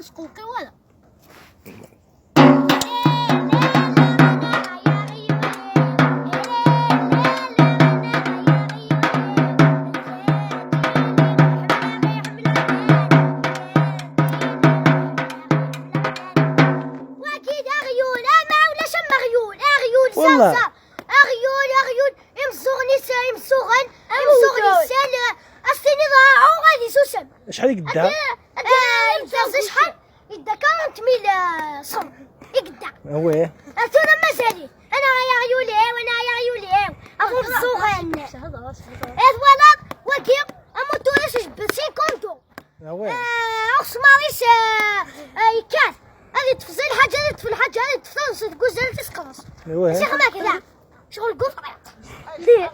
سقوقي ولا والله اغيول يمصغني يمصغن سال السنين ضاعوا غادي سوسم شحال يقدا؟ يمتص شحال يدا 40 ميل صم يقدا ويه انا مازالي انا يا عيولي وانا يا عيولي اغو الصغن اذ ولا وكي اموتوريش جبت 50 ويه عصماريش يكاث هذه تفصل حاجه هذه تفصل حاجه هذه تفصل تقول تسقط ويه شيخ ما كذا شغل قفرات ليه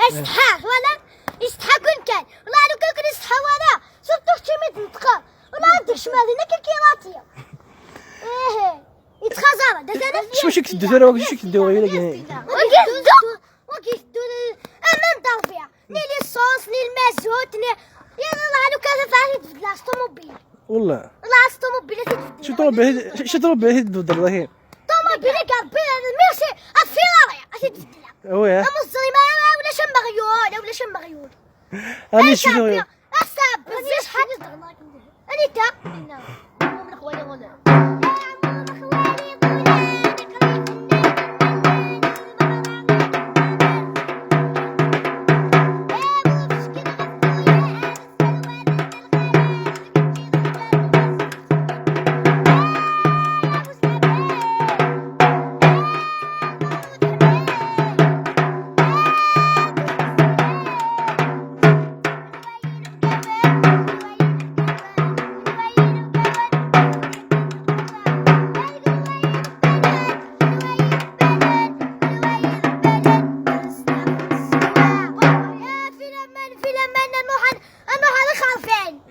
استحاق ولا استحاق وين كان والله لو كان استحى ولا صرت اختي متنطقه ولا عندك شمال هنا كيراتيه ايه يتخزر ده شو شك تدير واش شك تدير ولا وكيف انا ندور فيها ني الصوص ني المازوت ني يا الله لو كان فاهي في لاستوموبيل والله لاستوموبيل شو طوموبيل تبدل والله طوموبيل قلبي ميرسي الفيراري اتبدلها ويه مصري ما ولا شمبغيول ولا شمبغيول انا شنو أصاب بزيش حاجة أنا تا من خوالي ولا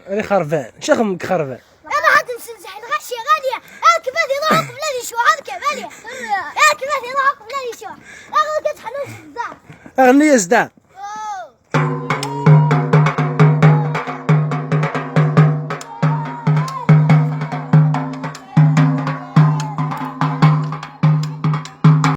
انا خرفان شخمك خرفان انا حد نسنزح الغشي غالية كيفاش يروحوا بلادي شو هذا كيف غالية كيفاش يروحوا بلادي شو اغلى كتحلوش بزاف اغنية زدان